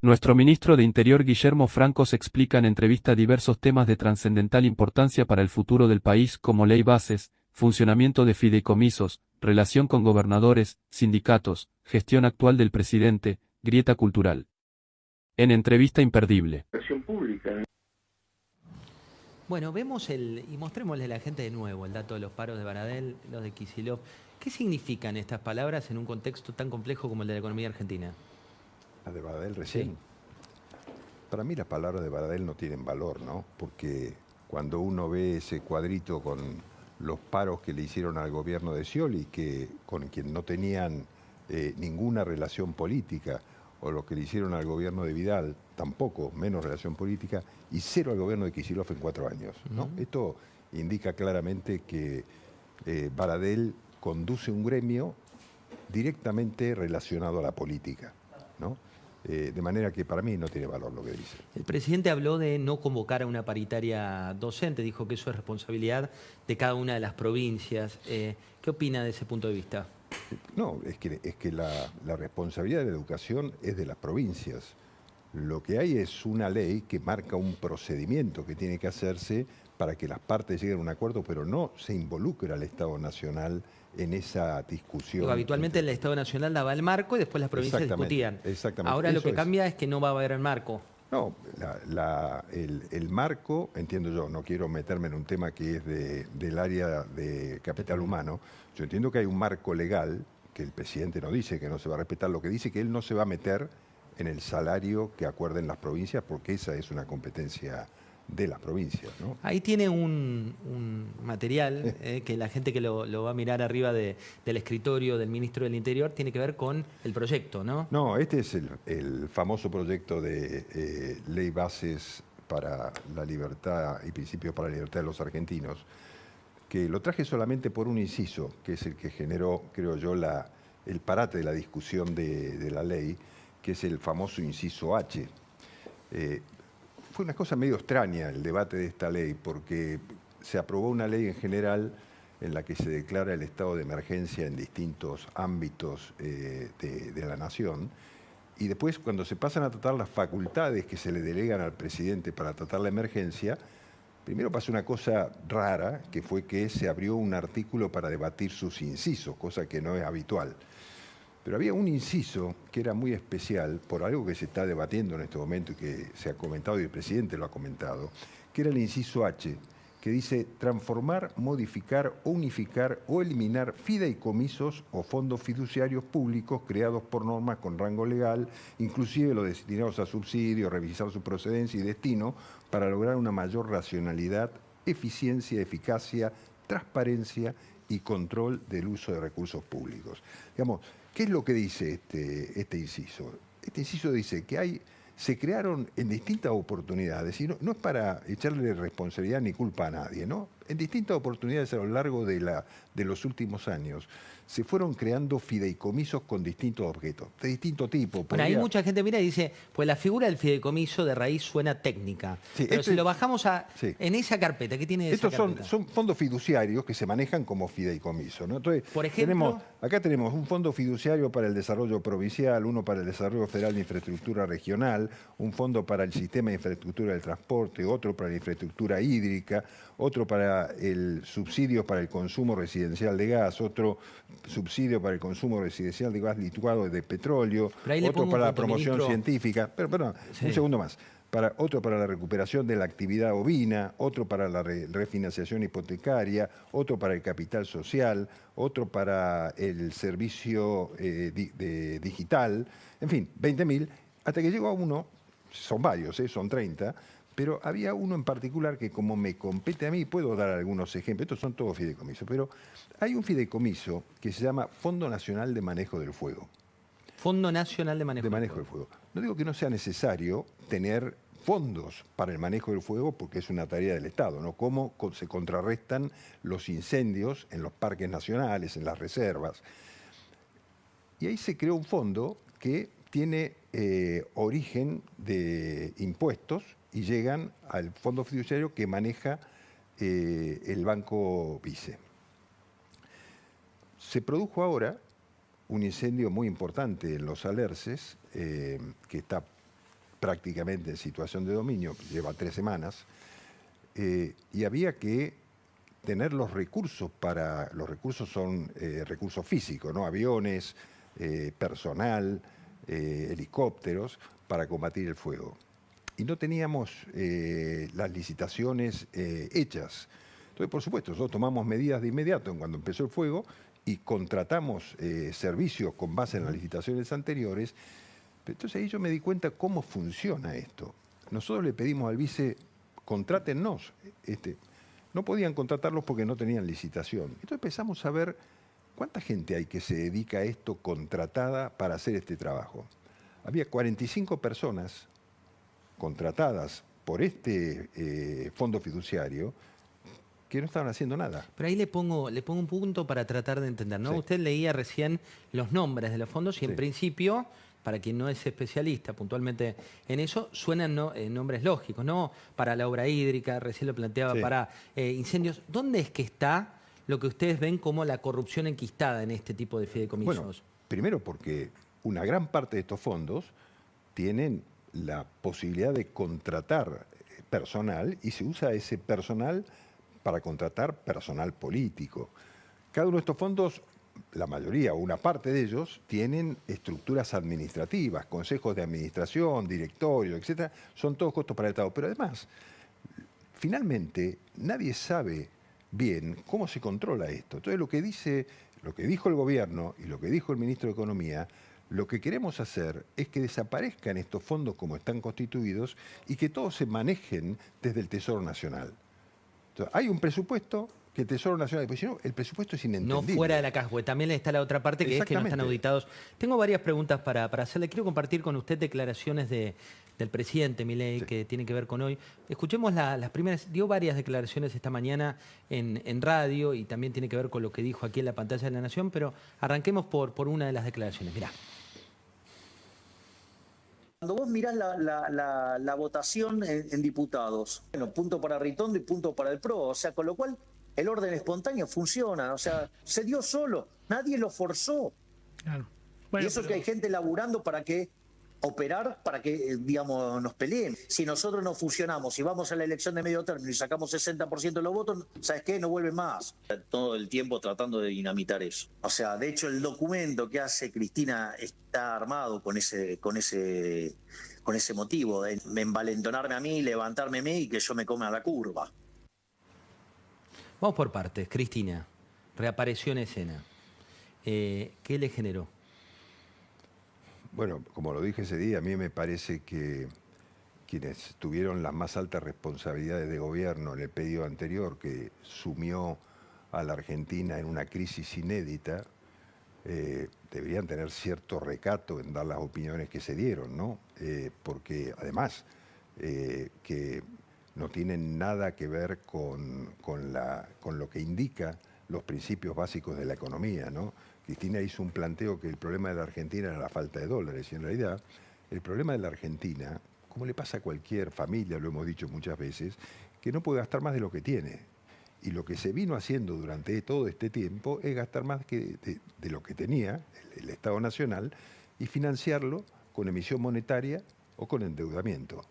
Nuestro ministro de Interior Guillermo Francos explica en entrevista diversos temas de trascendental importancia para el futuro del país como ley bases, funcionamiento de fideicomisos, relación con gobernadores, sindicatos, gestión actual del presidente, grieta cultural. En entrevista imperdible. Pública. Bueno, y mostrémosle a la gente de nuevo el dato de los paros de Baradel, los de Kicillof. ¿Qué significan estas palabras en un contexto tan complejo como el de la economía argentina? ¿La de Baradel recién? Sí. Para mí las palabras de Baradel no tienen valor, ¿no? Porque cuando uno ve ese cuadrito con los paros que le hicieron al gobierno de Scioli, con quien no tenían ninguna relación política, o lo que le hicieron al gobierno de Vidal, tampoco, menos relación política, y cero al gobierno de Kicillof en 4 años, ¿no? Esto indica claramente que Baradel conduce un gremio directamente relacionado a la política, ¿no? De manera que para mí no tiene valor lo que dice. El presidente habló de no convocar a una paritaria docente, dijo que eso es responsabilidad de cada una de las provincias. ¿Qué opina de ese punto de vista? No, es que la responsabilidad de la educación es de las provincias. Lo que hay es una ley que marca un procedimiento que tiene que hacerse para que las partes lleguen a un acuerdo, pero no se involucra al Estado Nacional en esa discusión. Habitualmente el Estado Nacional daba el marco y después las provincias discutían. Exactamente. Ahora lo que cambia es que no va a haber el marco. No, el marco, entiendo yo, no quiero meterme en un tema que es del área de capital humano, yo entiendo que hay un marco legal, que el presidente no dice que no se va a respetar, lo que dice que él no se va a meter en el salario que acuerden las provincias, porque esa es una competencia de las provincias, ¿no? Ahí tiene un material que la gente que lo va a mirar arriba del escritorio del ministro del Interior tiene que ver con el proyecto, ¿no? No, este es el famoso proyecto de ley bases para la libertad y principios para la libertad de los argentinos, que lo traje solamente por un inciso, que es el que generó, creo yo, el parate de la discusión de la ley, que es el famoso inciso H. Fue una cosa medio extraña el debate de esta ley, porque se aprobó una ley en general en la que se declara el estado de emergencia en distintos ámbitos de la nación, y después cuando se pasan a tratar las facultades que se le delegan al presidente para tratar la emergencia, primero pasó una cosa rara, que fue que se abrió un artículo para debatir sus incisos, cosa que no es habitual. Pero había un inciso que era muy especial por algo que se está debatiendo en este momento y que se ha comentado y el presidente lo ha comentado, que era el inciso H, que dice transformar, modificar, unificar o eliminar fideicomisos o fondos fiduciarios públicos creados por normas con rango legal, inclusive los destinados a subsidios, revisar su procedencia y destino para lograr una mayor racionalidad, eficiencia, eficacia, transparencia y control del uso de recursos públicos. Digamos, ¿qué es lo que dice este inciso? Este inciso dice que se crearon en distintas oportunidades, y no es para echarle responsabilidad ni culpa a nadie, ¿no? En distintas oportunidades a lo largo de los últimos años se fueron creando fideicomisos con distintos objetos, de distinto tipo. Bueno, ahí mucha gente mira y dice, pues la figura del fideicomiso de raíz suena técnica. Sí, pero si lo bajamos en esa carpeta, ¿qué tiene esa carpeta? Son fondos fiduciarios que se manejan como fideicomiso, ¿no? Entonces, por ejemplo, acá tenemos un fondo fiduciario para el desarrollo provincial, uno para el desarrollo federal de infraestructura regional, un fondo para el sistema de infraestructura del transporte, otro para la infraestructura hídrica, otro para el subsidio para el consumo residencial de gas, otro subsidio para el consumo residencial de gas licuado de petróleo, otro para la promoción científica, pero perdón, un segundo más. Otro para la recuperación de la actividad ovina, otro para la refinanciación hipotecaria, otro para el capital social, otro para el servicio digital, en fin, 20.000, hasta que llegó a uno, son varios, son 30, pero había uno en particular que como me compete a mí, puedo dar algunos ejemplos, estos son todos fideicomisos, pero hay un fideicomiso que se llama Fondo Nacional de Manejo del Fuego. Fondo Nacional de Manejo del Fuego. No digo que no sea necesario tener fondos para el manejo del fuego porque es una tarea del Estado, ¿no? Cómo se contrarrestan los incendios en los parques nacionales, en las reservas. Y ahí se creó un fondo que tiene origen de impuestos y llegan al fondo fiduciario que maneja el Banco Vice. Se produjo ahora un incendio muy importante en Los Alerces, que está prácticamente en situación de dominio, lleva 3 semanas, y había que tener los recursos los recursos son recursos físicos, ¿no? Aviones, personal, helicópteros, para combatir el fuego. Y no teníamos las licitaciones hechas. Entonces, por supuesto, nosotros tomamos medidas de inmediato en cuando empezó el fuego y contratamos servicios con base en las licitaciones anteriores. Entonces ahí yo me di cuenta cómo funciona esto. Nosotros le pedimos al vice, contrátennos. No podían contratarlos porque no tenían licitación. Entonces empezamos a ver cuánta gente hay que se dedica a esto contratada para hacer este trabajo. Había 45 personas contratadas por este fondo fiduciario que no estaban haciendo nada. Pero ahí le pongo un punto para tratar de entender, ¿no? Sí. Usted leía recién los nombres de los fondos y en Sí. principio, para quien no es especialista puntualmente en eso, suenan nombres lógicos, ¿no? Para la obra hídrica, recién lo planteaba, Sí. para incendios. ¿Dónde es que está lo que ustedes ven como la corrupción enquistada en este tipo de fideicomisos? Bueno, primero porque una gran parte de estos fondos tienen la posibilidad de contratar personal y se usa ese personal para contratar personal político. Cada uno de estos fondos, la mayoría o una parte de ellos, tienen estructuras administrativas, consejos de administración, directorio, etcétera. Son todos costos para el Estado. Pero además, finalmente, nadie sabe bien cómo se controla esto. Entonces, lo que dijo el gobierno y lo que dijo el ministro de Economía, lo que queremos hacer es que desaparezcan estos fondos como están constituidos y que todos se manejen desde el Tesoro Nacional. Entonces, hay un presupuesto que el Tesoro Nacional, porque si no, el presupuesto es No inentendible. fuera de la caja, porque también está la otra parte que es que no están Exactamente. auditados. Tengo varias preguntas para hacerle. Quiero compartir con usted declaraciones del presidente Milei, Sí. que tiene que ver con hoy. Escuchemos las primeras. Dio varias declaraciones esta mañana en radio y también tiene que ver con lo que dijo aquí en la pantalla de La Nación, pero arranquemos por una de las declaraciones. Mirá. Cuando vos mirás la votación en diputados, bueno, punto para Ritondo y punto para el PRO, o sea, con lo cual el orden espontáneo funciona, o sea, se dio solo, nadie lo forzó. Claro. Y Bueno, eso pero- que hay gente laburando para que operar, para que, digamos, nos peleen. Si nosotros no fusionamos y vamos a la elección de medio término y sacamos 60% de los votos, ¿sabes qué? No vuelve más. Todo el tiempo tratando de dinamitar eso. O sea, de hecho, el documento que hace Cristina está armado con ese motivo, de envalentonarme a mí, levantarme a mí y que yo me coma la curva. Vamos por partes. Cristina, reapareció en escena. ¿Qué le generó? Bueno, como lo dije ese día, a mí me parece que quienes tuvieron las más altas responsabilidades de gobierno en el periodo anterior, que sumió a la Argentina en una crisis inédita, deberían tener cierto recato en dar las opiniones que se dieron, ¿no? Porque además que no tienen nada que ver con lo que indica los principios básicos de la economía, ¿no? Cristina hizo un planteo que el problema de la Argentina era la falta de dólares, y en realidad el problema de la Argentina, como le pasa a cualquier familia, lo hemos dicho muchas veces, que no puede gastar más de lo que tiene. Y lo que se vino haciendo durante todo este tiempo es gastar más de lo que tenía el Estado Nacional y financiarlo con emisión monetaria o con endeudamiento.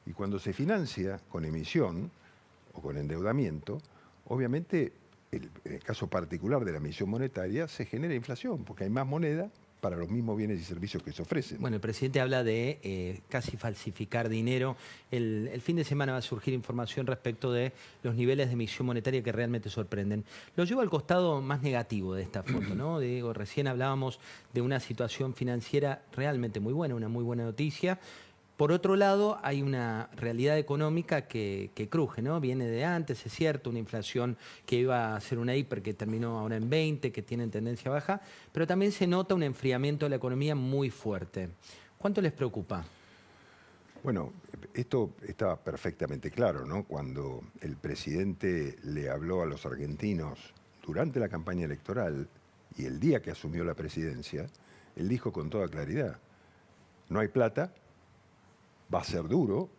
Y cuando se financia con emisión o con endeudamiento, obviamente, en el caso particular de la emisión monetaria, se genera inflación, porque hay más moneda para los mismos bienes y servicios que se ofrecen. Bueno, el presidente habla de casi falsificar dinero. El fin de semana va a surgir información respecto de los niveles de emisión monetaria que realmente sorprenden. Lo llevo al costado más negativo de esta foto, ¿no? Digo, recién hablábamos de una situación financiera realmente muy buena, una muy buena noticia. Por otro lado, hay una realidad económica que cruje, ¿no? Viene de antes, es cierto, una inflación que iba a ser una hiper que terminó ahora en 20, que tiene tendencia baja, pero también se nota un enfriamiento de la economía muy fuerte. ¿Cuánto les preocupa? Bueno, esto estaba perfectamente claro, ¿no? Cuando el presidente le habló a los argentinos durante la campaña electoral y el día que asumió la presidencia, él dijo con toda claridad, no hay plata, va a ser duro,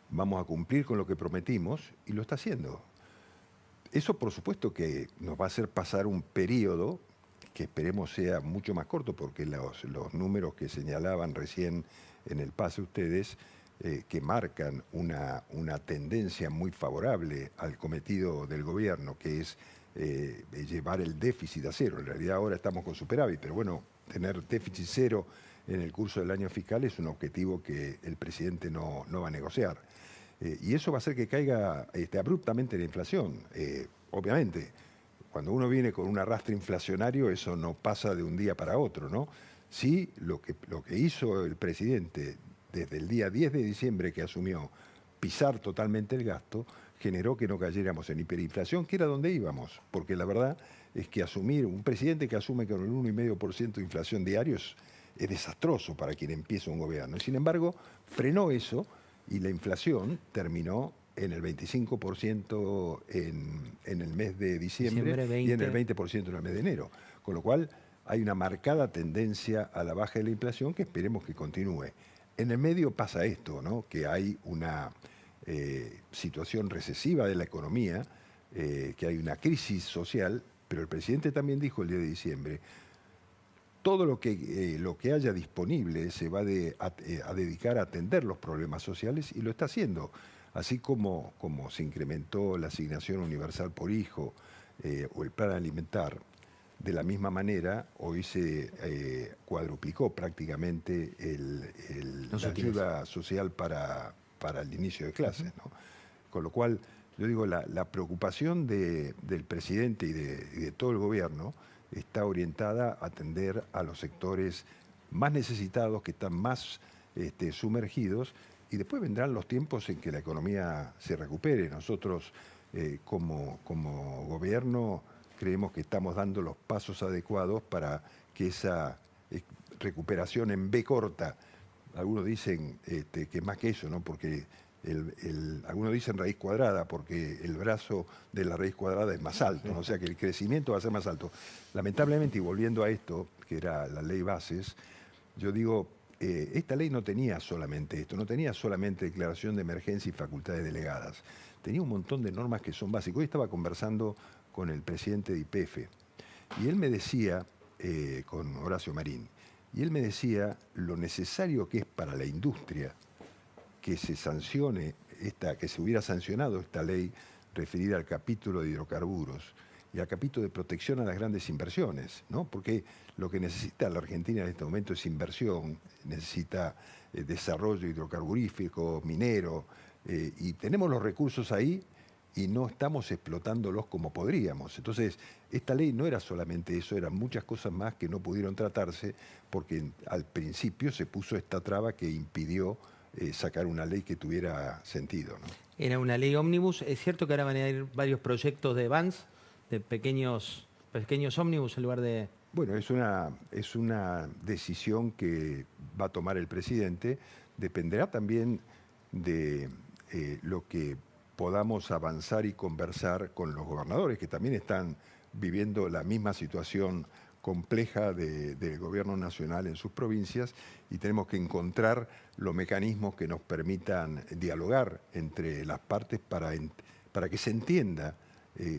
vamos a cumplir con lo que prometimos y lo está haciendo. Eso por supuesto que nos va a hacer pasar un periodo que esperemos sea mucho más corto, porque los números que señalaban recién en el pase ustedes, que marcan una tendencia muy favorable al cometido del gobierno, que es llevar el déficit a cero. En realidad ahora estamos con superávit, pero bueno, tener déficit cero en el curso del año fiscal es un objetivo que el presidente no va a negociar. Y eso va a hacer que caiga abruptamente la inflación. Obviamente, cuando uno viene con un arrastre inflacionario, eso no pasa de un día para otro, ¿no? Sí, lo que hizo el presidente desde el día 10 de diciembre que asumió, pisar totalmente el gasto, generó que no cayéramos en hiperinflación, que era donde íbamos. Porque la verdad es que un presidente que asume con el 1,5% de inflación diario es desastroso para quien empieza un gobierno. Sin embargo, frenó eso y la inflación terminó en el 25% en el mes de diciembre y en el 20% en el mes de enero. Con lo cual hay una marcada tendencia a la baja de la inflación que esperemos que continúe. En el medio pasa esto, ¿no? Que hay una situación recesiva de la economía, que hay una crisis social, pero el presidente también dijo el día de diciembre, todo lo que haya disponible se va a dedicar a atender los problemas sociales y lo está haciendo. Así como se incrementó la asignación universal por hijo o el plan alimentar, de la misma manera hoy se cuadruplicó prácticamente la ayuda social para el inicio de clases, ¿no? Con lo cual, yo digo, la preocupación del presidente y de todo el gobierno está orientada a atender a los sectores más necesitados, que están más sumergidos, y después vendrán los tiempos en que la economía se recupere. Nosotros, como gobierno, creemos que estamos dando los pasos adecuados para que esa recuperación en B corta, algunos dicen que más que eso, ¿no? Porque algunos dicen raíz cuadrada, porque el brazo de la raíz cuadrada es más alto, ¿no? O sea que el crecimiento va a ser más alto. Lamentablemente, y volviendo a esto, que era la ley Bases, yo digo, esta ley no tenía solamente esto, no tenía solamente declaración de emergencia y facultades delegadas, tenía un montón de normas que son básicas. Hoy estaba conversando con el presidente de YPF, y él me decía, con Horacio Marín, y él me decía lo necesario que es para la industria que se sancione que se hubiera sancionado esta ley referida al capítulo de hidrocarburos y al capítulo de protección a las grandes inversiones, ¿no? Porque lo que necesita la Argentina en este momento es inversión, necesita desarrollo hidrocarburífico, minero, y tenemos los recursos ahí y no estamos explotándolos como podríamos. Entonces, esta ley no era solamente eso, eran muchas cosas más que no pudieron tratarse porque al principio se puso esta traba que impidió sacar una ley que tuviera sentido, ¿no? Era una ley ómnibus. Es cierto que ahora van a ir varios proyectos de vans, de pequeños ómnibus en lugar de... Bueno, es una decisión que va a tomar el presidente. Dependerá también de lo que podamos avanzar y conversar con los gobernadores, que también están viviendo la misma situación compleja del gobierno nacional en sus provincias, y tenemos que encontrar los mecanismos que nos permitan dialogar entre las partes para que se entienda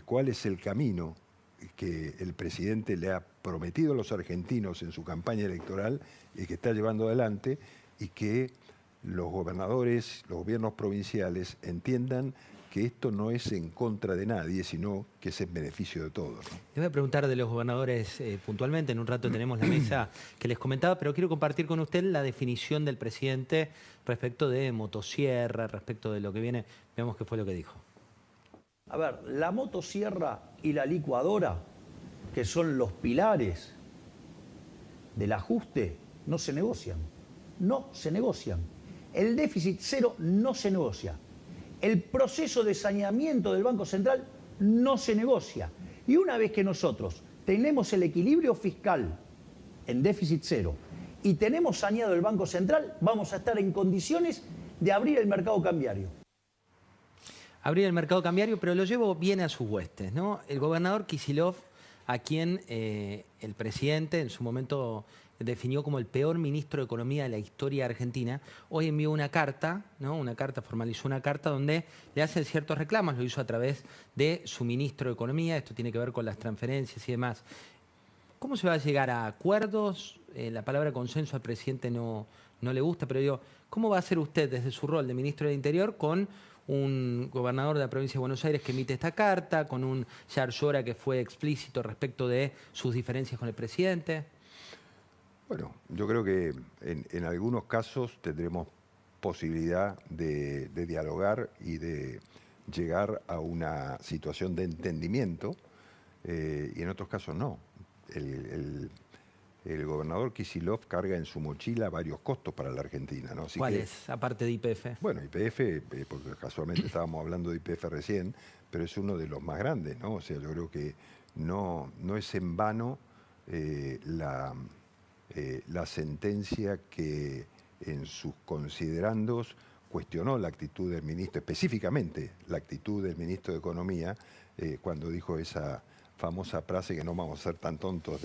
cuál es el camino que el presidente le ha prometido a los argentinos en su campaña electoral y que está llevando adelante, y que los gobernadores, los gobiernos provinciales entiendan que esto no es en contra de nadie, sino que es en beneficio de todos, ¿no? Les voy a preguntar de los gobernadores puntualmente, en un rato tenemos la mesa que les comentaba, pero quiero compartir con usted la definición del presidente respecto de motosierra, respecto de lo que viene. Veamos qué fue lo que dijo. A ver, la motosierra y la licuadora, que son los pilares del ajuste, no se negocian. No se negocian. El déficit cero no se negocia. El proceso de saneamiento del Banco Central no se negocia. Y una vez que nosotros tenemos el equilibrio fiscal en déficit cero y tenemos saneado el Banco Central, vamos a estar en condiciones de abrir el mercado cambiario. Abrir el mercado cambiario, pero lo llevo bien a sus huestes, ¿no? El gobernador Kicillof, a quien el presidente en su momento definió como el peor ministro de Economía de la historia argentina, hoy envió una carta, ¿no? Formalizó una carta donde le hace ciertos reclamos, lo hizo a través de su ministro de Economía, esto tiene que ver con las transferencias y demás. ¿Cómo se va a llegar a acuerdos? La palabra consenso al presidente no le gusta, pero digo, ¿cómo va a hacer usted desde su rol de ministro del Interior con un gobernador de la provincia de Buenos Aires que emite esta carta, con un Yar Llora que fue explícito respecto de sus diferencias con el presidente? Bueno, yo creo que en algunos casos tendremos posibilidad de dialogar y de llegar a una situación de entendimiento, y en otros casos no. El gobernador Kicillof carga en su mochila varios costos para la Argentina, ¿no? ¿Cuáles, aparte de YPF? Bueno, YPF, porque casualmente estábamos hablando de YPF recién, pero es uno de los más grandes, ¿no? O sea, yo creo que no es en vano la sentencia que en sus considerandos cuestionó la actitud del ministro, específicamente la actitud del ministro de Economía, cuando dijo esa famosa frase que no vamos a ser tan tontos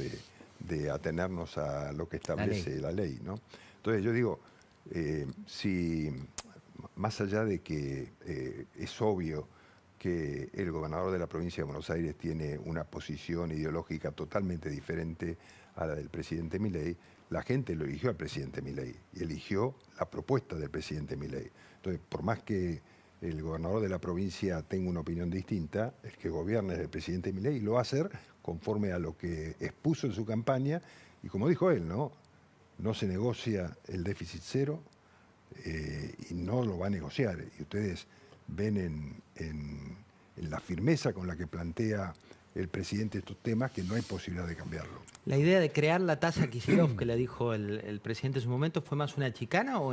de atenernos a lo que establece la ley, ¿no? Entonces yo digo, si más allá de que es obvio que el gobernador de la provincia de Buenos Aires tiene una posición ideológica totalmente diferente a la del presidente Milei, la gente lo eligió al presidente Milei y eligió la propuesta del presidente Milei. Entonces, por más que el gobernador de la provincia tenga una opinión distinta, el que gobierne es el presidente Milei y lo va a hacer conforme a lo que expuso en su campaña y como dijo él, ¿no? No se negocia el déficit cero y no lo va a negociar. Y ustedes ven en la firmeza con la que plantea el presidente estos temas que no hay posibilidad de cambiarlo. ¿La idea de crear la tasa Kicillof que le dijo el presidente en su momento fue más una chicana o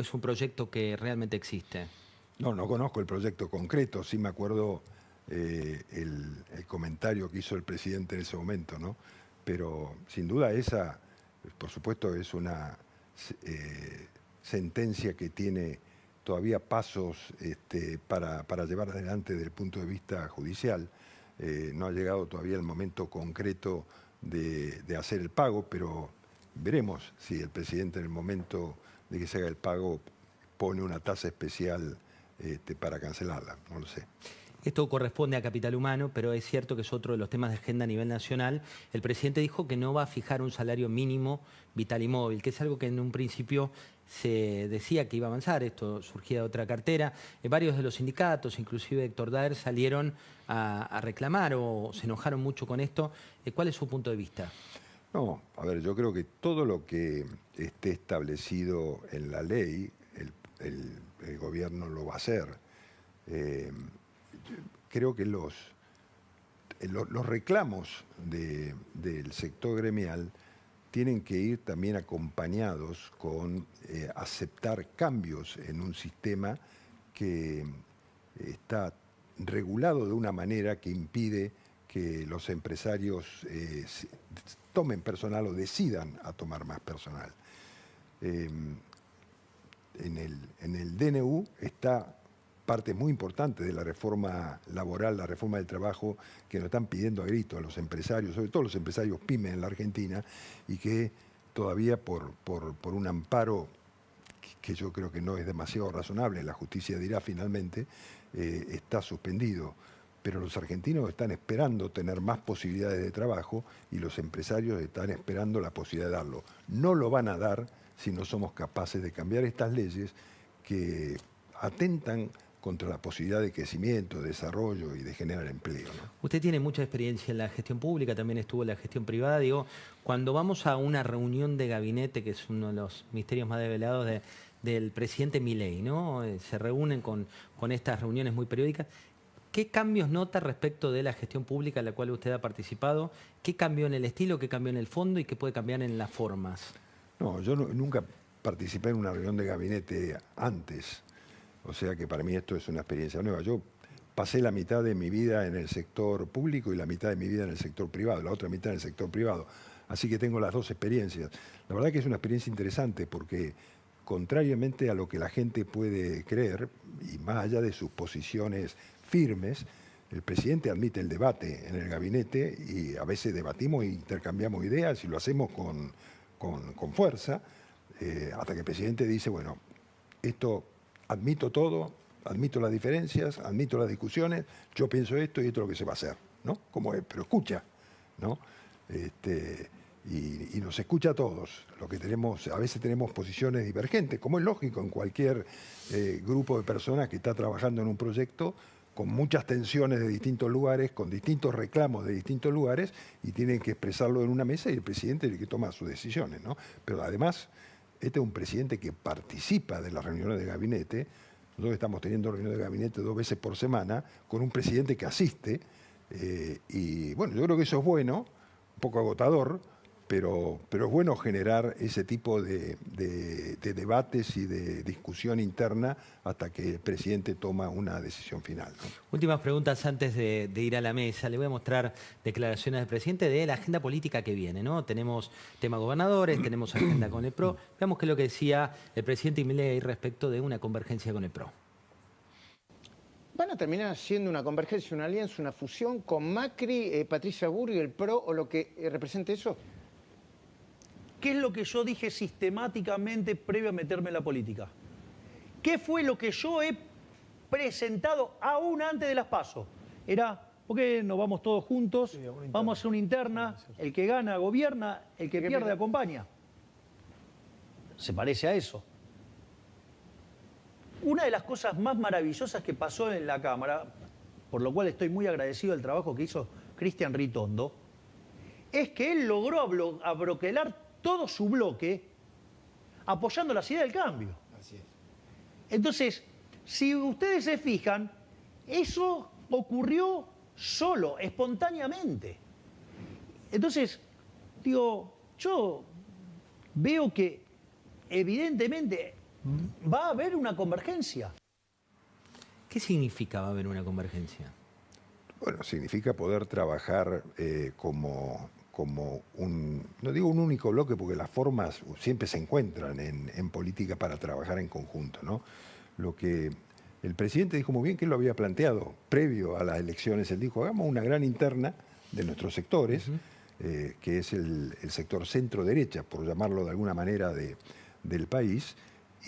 es un proyecto que realmente existe? No conozco el proyecto concreto, sí me acuerdo el comentario que hizo el presidente en ese momento, ¿no? Pero sin duda esa, por supuesto, es una sentencia que tiene todavía pasos para llevar adelante desde el punto de vista judicial. No ha llegado todavía el momento concreto de hacer el pago, pero veremos si el presidente en el momento de que se haga el pago pone una tasa especial para cancelarla, no lo sé. Esto corresponde a Capital Humano, pero es cierto que es otro de los temas de agenda a nivel nacional. El presidente dijo que no va a fijar un salario mínimo vital y móvil, que es algo que en un principio se decía que iba a avanzar. Esto surgía de otra cartera. Varios de los sindicatos, inclusive Héctor Daer, salieron a reclamar o se enojaron mucho con esto. ¿Cuál es su punto de vista? No, a ver, yo creo que todo lo que esté establecido en la ley, el gobierno lo va a hacer. Creo que los reclamos del sector gremial tienen que ir también acompañados con aceptar cambios en un sistema que está regulado de una manera que impide que los empresarios tomen personal o decidan a tomar más personal. En el DNU está parte muy importante de la reforma laboral, la reforma del trabajo, que nos están pidiendo a gritos a los empresarios, sobre todo los empresarios pymes en la Argentina, y que todavía por un amparo que yo creo que no es demasiado razonable, la justicia dirá finalmente, está suspendido. Pero los argentinos están esperando tener más posibilidades de trabajo y los empresarios están esperando la posibilidad de darlo. No lo van a dar si no somos capaces de cambiar estas leyes que atentan contra la posibilidad de crecimiento, de desarrollo y de generar empleo, ¿no? Usted tiene mucha experiencia en la gestión pública, también estuvo en la gestión privada. Digo, cuando vamos a una reunión de gabinete, que es uno de los misterios más develados del presidente Milei, ¿no? Se reúnen con estas reuniones muy periódicas. ¿Qué cambios nota respecto de la gestión pública en la cual usted ha participado? ¿Qué cambió en el estilo, qué cambió en el fondo y qué puede cambiar en las formas? No, yo nunca participé en una reunión de gabinete antes. O sea que para mí esto es una experiencia nueva. Yo pasé la mitad de mi vida en el sector público y la mitad de mi vida en el sector privado, la otra mitad en el sector privado. Así que tengo las dos experiencias. La verdad que es una experiencia interesante porque, contrariamente a lo que la gente puede creer, y más allá de sus posiciones firmes, el presidente admite el debate en el gabinete y a veces debatimos e intercambiamos ideas y lo hacemos con fuerza, hasta que el presidente dice, bueno, esto admito todo, admito las diferencias, admito las discusiones, yo pienso esto y esto es lo que se va a hacer, ¿no? Como es, pero escucha, ¿no? Y nos escucha a todos. Lo que tenemos, a veces tenemos posiciones divergentes, como es lógico en cualquier grupo de personas que está trabajando en un proyecto, con muchas tensiones de distintos lugares, con distintos reclamos de distintos lugares, y tienen que expresarlo en una mesa y el presidente es el que toma sus decisiones, ¿no? Pero además, este es un presidente que participa de las reuniones de gabinete. Nosotros estamos teniendo reuniones de gabinete 2 veces por semana, con un presidente que asiste, y bueno, yo creo que eso es bueno, un poco agotador, pero es bueno generar ese tipo de debates y de discusión interna hasta que el presidente toma una decisión final, ¿no? Últimas preguntas antes de ir a la mesa. Le voy a mostrar declaraciones del presidente de la agenda política que viene, ¿no? Tenemos tema gobernadores, tenemos agenda con el PRO. Veamos qué es lo que decía el presidente Milei respecto de una convergencia con el PRO. ¿Van a terminar siendo una convergencia, una alianza, una fusión con Macri, Patricia Bullrich, el PRO o lo que represente eso? ¿Qué es lo que yo dije sistemáticamente previo a meterme en la política? ¿Qué fue lo que yo he presentado aún antes de las PASO? Era, ¿por qué no vamos todos juntos? Vamos a hacer una interna, el que gana gobierna, el que pierde acompaña. Se parece a eso. Una de las cosas más maravillosas que pasó en la Cámara, por lo cual estoy muy agradecido del trabajo que hizo Cristian Ritondo, es que él logró abroquelar todo su bloque apoyando las ideas del cambio. Así es. Entonces, si ustedes se fijan, eso ocurrió solo, espontáneamente. Entonces, digo, yo veo que evidentemente va a haber una convergencia. ¿Qué significa va a haber una convergencia? Bueno, significa poder trabajar como no digo un único bloque, porque las formas siempre se encuentran en política para trabajar en conjunto, ¿no? Lo que el presidente dijo muy bien, que él lo había planteado previo a las elecciones. Él dijo, hagamos una gran interna de nuestros sectores, que es el sector centro-derecha, por llamarlo de alguna manera, del país,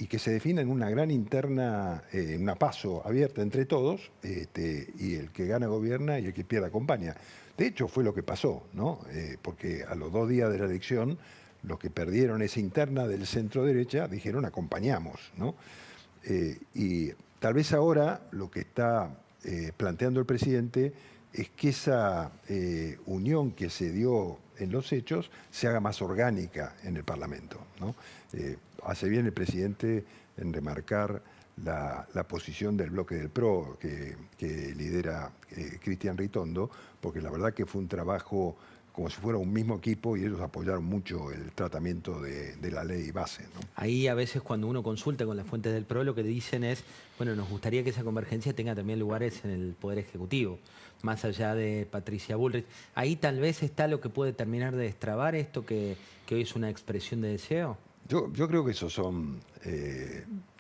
y que se defina en una gran interna, una PASO abierta entre todos, y el que gana gobierna y el que pierde acompaña. De hecho, fue lo que pasó, ¿no? Porque a los 2 días de la elección, los que perdieron esa interna del centro-derecha dijeron acompañamos, ¿no? Y tal vez ahora lo que está planteando el presidente es que esa unión que se dio en los hechos se haga más orgánica en el Parlamento, ¿no? Hace bien el presidente en remarcar la posición del bloque del PRO que lidera Cristian Ritondo, porque la verdad que fue un trabajo como si fuera un mismo equipo y ellos apoyaron mucho el tratamiento de la ley base, ¿no? Ahí a veces cuando uno consulta con las fuentes del PRO lo que dicen es, bueno, nos gustaría que esa convergencia tenga también lugares en el Poder Ejecutivo, más allá de Patricia Bullrich. Ahí tal vez está lo que puede terminar de destrabar esto que hoy es una expresión de deseo. Yo creo que eso son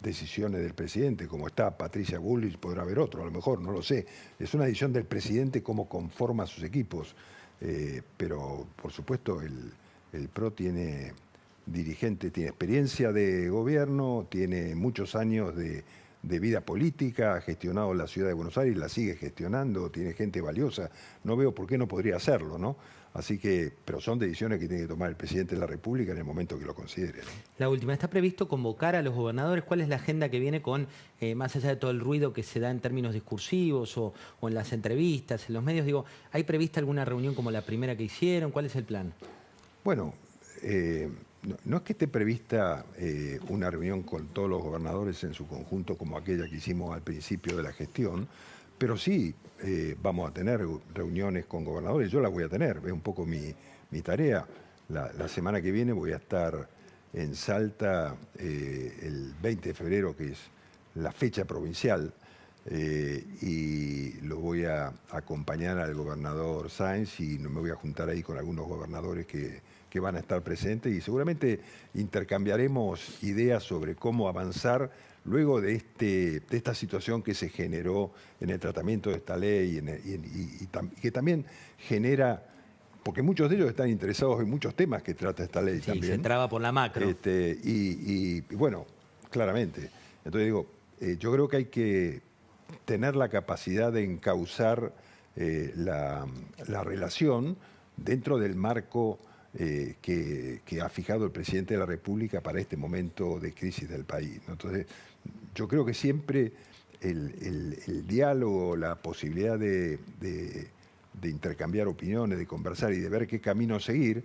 decisiones del presidente. Como está Patricia Bullrich, podrá haber otro, a lo mejor, no lo sé. Es una decisión del presidente cómo conforma sus equipos. Pero, por supuesto, el PRO tiene dirigente, tiene experiencia de gobierno, tiene muchos años de vida política, ha gestionado la ciudad de Buenos Aires, la sigue gestionando, tiene gente valiosa. No veo por qué no podría hacerlo, ¿no? Así que, pero son decisiones que tiene que tomar el presidente de la República en el momento que lo considere, ¿no? La última, ¿está previsto convocar a los gobernadores? ¿Cuál es la agenda que viene con, más allá de todo el ruido que se da en términos discursivos o en las entrevistas, en los medios? Digo, ¿hay prevista alguna reunión como la primera que hicieron? ¿Cuál es el plan? Bueno, no es que esté prevista una reunión con todos los gobernadores en su conjunto como aquella que hicimos al principio de la gestión, pero sí vamos a tener reuniones con gobernadores. Yo las voy a tener, es un poco mi tarea. La semana que viene voy a estar en Salta el 20 de febrero, que es la fecha provincial, y lo voy a acompañar al gobernador Sáenz y me voy a juntar ahí con algunos gobernadores que van a estar presentes y seguramente intercambiaremos ideas sobre cómo avanzar luego de esta situación que se generó en el tratamiento de esta ley y que también genera, porque muchos de ellos están interesados en muchos temas que trata esta ley sí, también. Se traba por la macro. Y bueno, claramente. Entonces digo, yo creo que hay que tener la capacidad de encauzar la relación dentro del marco que ha fijado el presidente de la República para este momento de crisis del país, ¿no? Entonces, yo creo que siempre el diálogo, la posibilidad de intercambiar opiniones, de conversar y de ver qué camino seguir,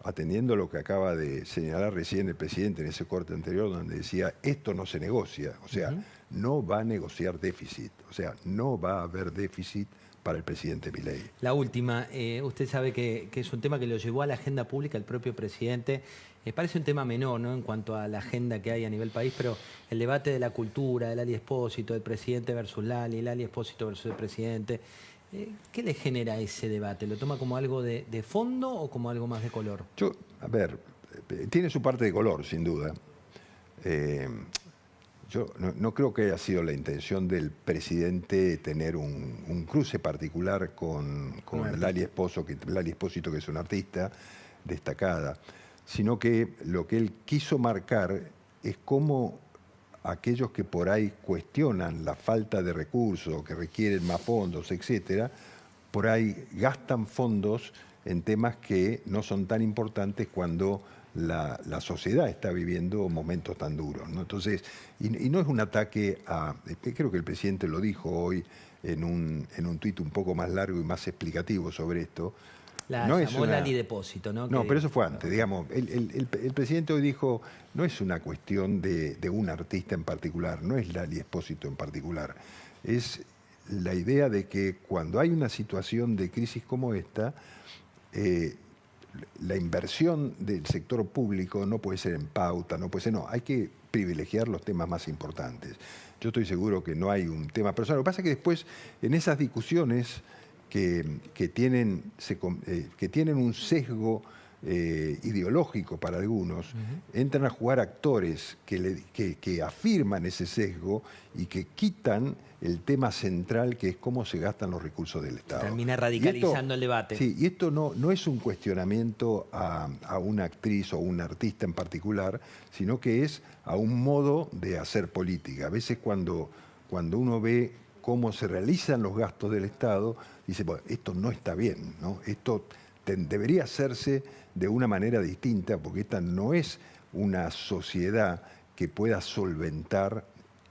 atendiendo lo que acaba de señalar recién el presidente en ese corte anterior, donde decía, esto no se negocia, o sea, no va a negociar déficit, o sea, no va a haber déficit para el presidente Milei. La última, usted sabe que es un tema que lo llevó a la agenda pública el propio presidente. Parece un tema menor, ¿no?, en cuanto a la agenda que hay a nivel país, pero el debate de la cultura, de Lali Espósito, del presidente versus Lali Espósito versus el presidente, ¿qué le genera ese debate? ¿Lo toma como algo de fondo o como algo más de color? A ver, tiene su parte de color, sin duda. Yo no creo que haya sido la intención del presidente tener un cruce particular con Lali Espósito, que es una artista destacada, sino que lo que él quiso marcar es cómo aquellos que por ahí cuestionan la falta de recursos, que requieren más fondos, etcétera, por ahí gastan fondos en temas que no son tan importantes cuando la sociedad está viviendo momentos tan duros, ¿no? Entonces, y no es un ataque a... Creo que el presidente lo dijo hoy en un tuit un poco más largo y más explicativo sobre esto. No llamó Lali Depósito, ¿no? No, pero eso fue antes. Digamos, el presidente hoy dijo, no es una cuestión de un artista en particular, no es Lali Espósito en particular. Es la idea de que cuando hay una situación de crisis como esta, la inversión del sector público no puede ser en pauta, no puede ser, no, hay que privilegiar los temas más importantes. Yo estoy seguro que no hay un tema personal. Lo que pasa es que después, en esas discusiones que tienen un sesgo ideológico para algunos, entran a jugar actores que afirman ese sesgo y que quitan el tema central, que es cómo se gastan los recursos del Estado. Termina radicalizando el debate. Sí, y esto no es un cuestionamiento a una actriz o un artista en particular, sino que es a un modo de hacer política. A veces cuando uno ve cómo se realizan los gastos del Estado, dice, bueno, esto no está bien, ¿no? Esto debería hacerse de una manera distinta, porque esta no es una sociedad que pueda solventar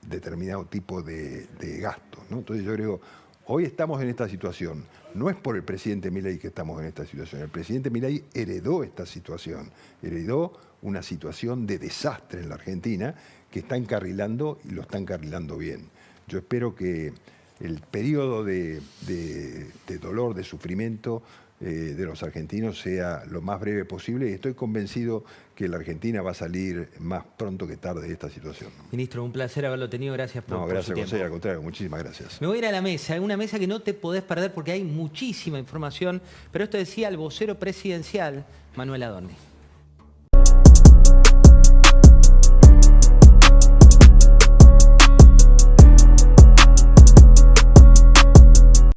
determinado tipo de gastos, ¿no? Entonces yo creo, hoy estamos en esta situación, no es por el presidente Milei que estamos en esta situación, el presidente Milei heredó esta situación, heredó una situación de desastre en la Argentina que está encarrilando y lo está encarrilando bien. Yo espero que el periodo de dolor, de sufrimiento de los argentinos sea lo más breve posible y estoy convencido que la Argentina va a salir más pronto que tarde de esta situación. Ministro, un placer haberlo tenido. Gracias por su tiempo. Gracias, José, al contrario, muchísimas gracias. Me voy a ir a la mesa, una mesa que no te podés perder porque hay muchísima información, pero esto decía el vocero presidencial, Manuel Adorni.